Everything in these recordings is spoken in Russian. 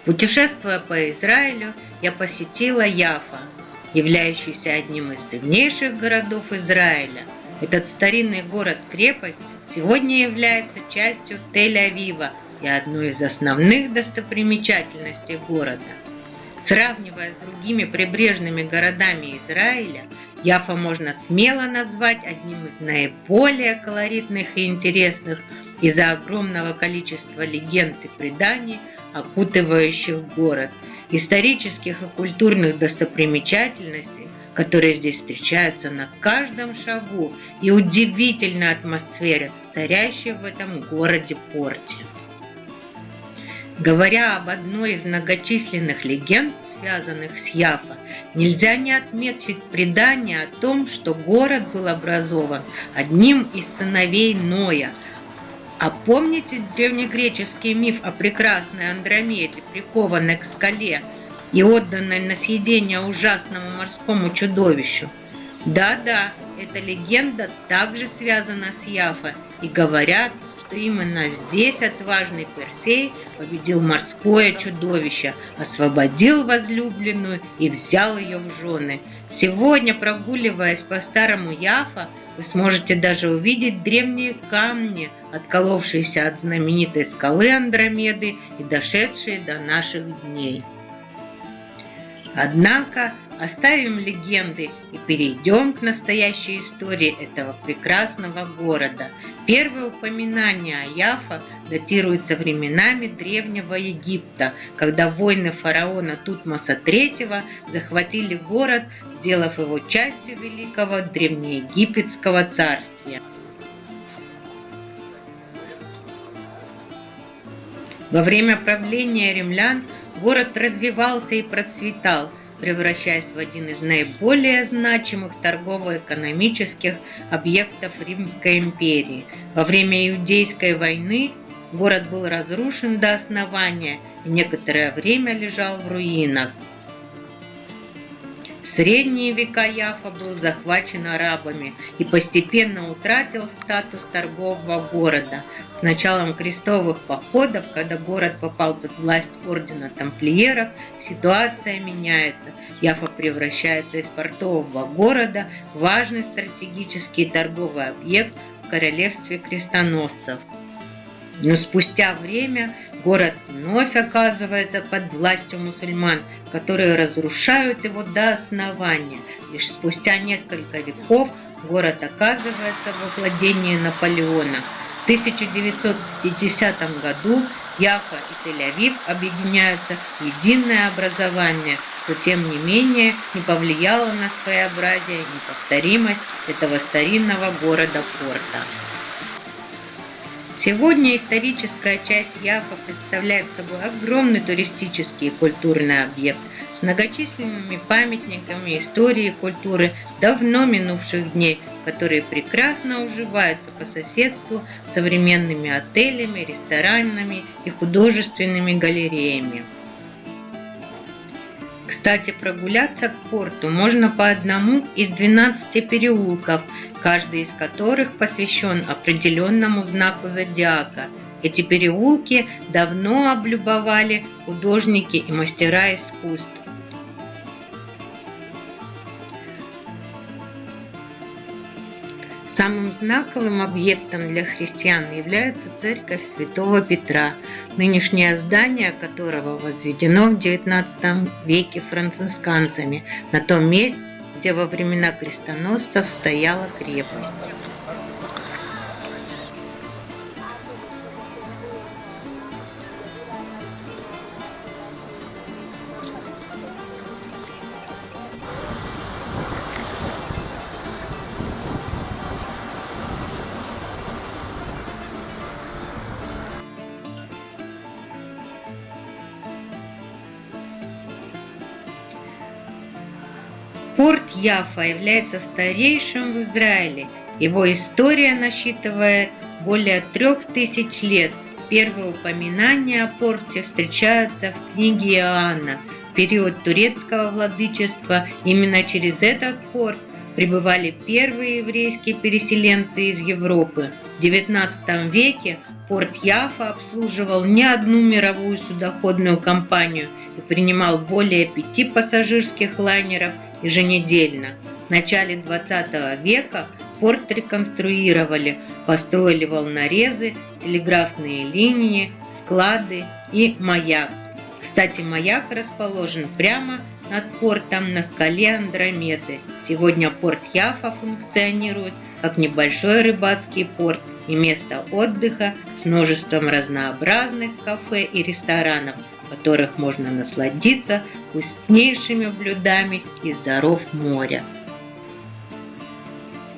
Путешествуя по Израилю, я посетила Яффа, являющийся одним из древнейших городов Израиля. Этот старинный город-крепость сегодня является частью Тель-Авива и одной из основных достопримечательностей города. Сравнивая с другими прибрежными городами Израиля, Яффа можно смело назвать одним из наиболее колоритных и интересных из-за огромного количества легенд и преданий, окутывающих город, исторических и культурных достопримечательностей, которые здесь встречаются на каждом шагу, и удивительной атмосфере, царящей в этом городе-порте. Говоря об одной из многочисленных легенд, связанных с Яффа, нельзя не отметить предание о том, что город был образован одним из сыновей Ноя. А помните древнегреческий миф о прекрасной Андромеде, прикованной к скале и отданной на съедение ужасному морскому чудовищу? Да-да, эта легенда также связана с Яффой, и говорят, что именно здесь отважный Персей победил морское чудовище, освободил возлюбленную и взял ее в жены. Сегодня, прогуливаясь по старому Яффа, вы сможете даже увидеть древние камни, отколовшиеся от знаменитой скалы Андромеды и дошедшие до наших дней. Однако оставим легенды и перейдем к настоящей истории этого прекрасного города. Первые упоминания о Яффа датируются временами Древнего Египта, когда воины фараона Тутмоса III захватили город, сделав его частью великого древнеегипетского царствия. Во время правления римлян город развивался и процветал, превращаясь в один из наиболее значимых торгово-экономических объектов Римской империи. Во время Иудейской войны город был разрушен до основания и некоторое время лежал в руинах. В средние века Яффа был захвачен арабами и постепенно утратил статус торгового города. С началом крестовых походов, когда город попал под власть ордена тамплиеров, ситуация меняется. Яффа превращается из портового города в важный стратегический торговый объект в королевстве крестоносцев. Но спустя время город вновь оказывается под властью мусульман, которые разрушают его до основания. Лишь спустя несколько веков город оказывается во владении Наполеона. В 1950 году Яффа и Тель-Авив объединяются в единое образование, что тем не менее не повлияло на своеобразие и неповторимость этого старинного города-порта. Сегодня историческая часть Яффа представляет собой огромный туристический и культурный объект с многочисленными памятниками истории и культуры давно минувших дней, которые прекрасно уживаются по соседству с современными отелями, ресторанами и художественными галереями. Кстати, прогуляться к порту можно по одному из 12 переулков, каждый из которых посвящен определенному знаку зодиака. Эти переулки давно облюбовали художники и мастера искусств. Самым знаковым объектом для христиан является церковь Святого Петра, нынешнее здание которого возведено в XIX веке францисканцами на том месте, где во времена крестоносцев стояла крепость. Порт Яффа является старейшим в Израиле. Его история насчитывает более 3000 лет. Первые упоминания о порте встречаются в книге Иоанна. В период турецкого владычества именно через этот порт прибывали первые еврейские переселенцы из Европы. В XIX веке Порт Яффа обслуживал не одну мировую судоходную компанию и принимал более 5 пассажирских лайнеров еженедельно. В начале 20 века порт реконструировали, построили волнорезы, телеграфные линии, склады и маяк. Кстати, маяк расположен прямо над портом на скале Андромеды. Сегодня порт Яффа функционирует как небольшой рыбацкий порт и место отдыха с множеством разнообразных кафе и ресторанов, в которых можно насладиться вкуснейшими блюдами из даров моря.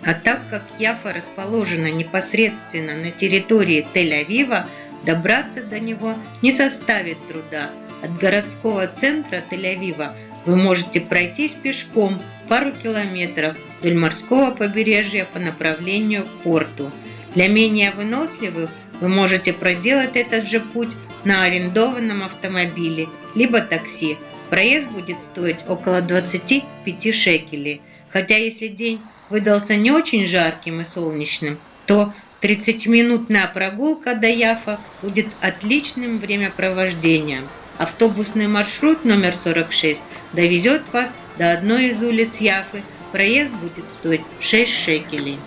А так как Яффа расположена непосредственно на территории Тель-Авива, добраться до него не составит труда. От городского центра Тель-Авива вы можете пройтись пешком пару километров вдоль морского побережья по направлению к порту. Для менее выносливых вы можете проделать этот же путь на арендованном автомобиле, либо такси. Проезд будет стоить около 25 шекелей. Хотя если день выдался не очень жарким и солнечным, то 30-минутная прогулка до Яффа будет отличным времяпровождением. Автобусный маршрут номер 46 довезет вас до одной из улиц Яффы. Проезд будет стоить 6 шекелей.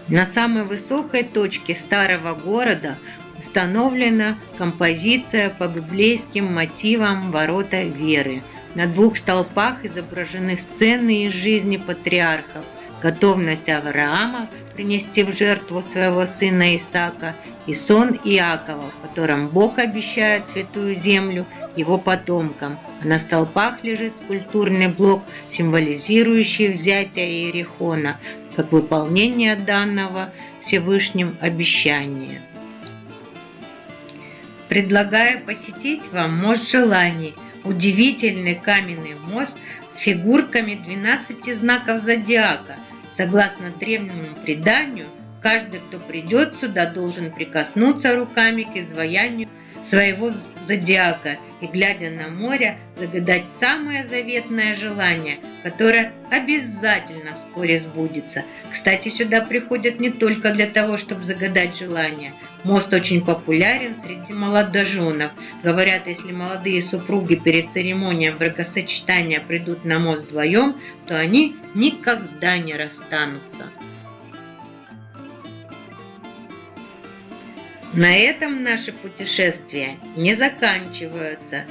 На самой высокой точке старого города установлена композиция по библейским мотивам «Ворота веры». На 2 столпах изображены сцены из жизни патриархов, готовность Авраама принести в жертву своего сына Исаака и сон Иакова, в котором Бог обещает святую землю его потомкам. А на столпах лежит скульптурный блок, символизирующий взятие Иерихона, как выполнение данного Всевышним обещания. Предлагаю посетить вам мост желаний, удивительный каменный мост с фигурками 12 знаков зодиака. Согласно древнему преданию, каждый, кто придет сюда, должен прикоснуться руками к изваянию своего зодиака и, глядя на море, загадать самое заветное желание, которое обязательно вскоре сбудется. Кстати, сюда приходят не только для того, чтобы загадать желание. Мост очень популярен среди молодоженов. Говорят, если молодые супруги перед церемонией бракосочетания придут на мост вдвоем, то они никогда не расстанутся. На этом наши путешествия не заканчиваются.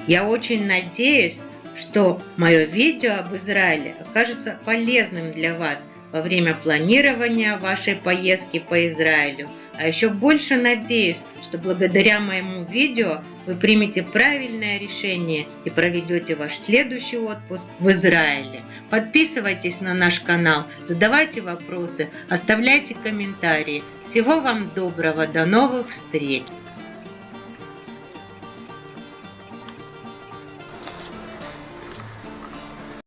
Я очень надеюсь, что мое видео об Израиле окажется полезным для вас во время планирования вашей поездки по Израилю. А еще больше надеюсь, что благодаря моему видео вы примете правильное решение и проведете ваш следующий отпуск в Израиле. Подписывайтесь на наш канал, задавайте вопросы, оставляйте комментарии. Всего вам доброго, до новых встреч!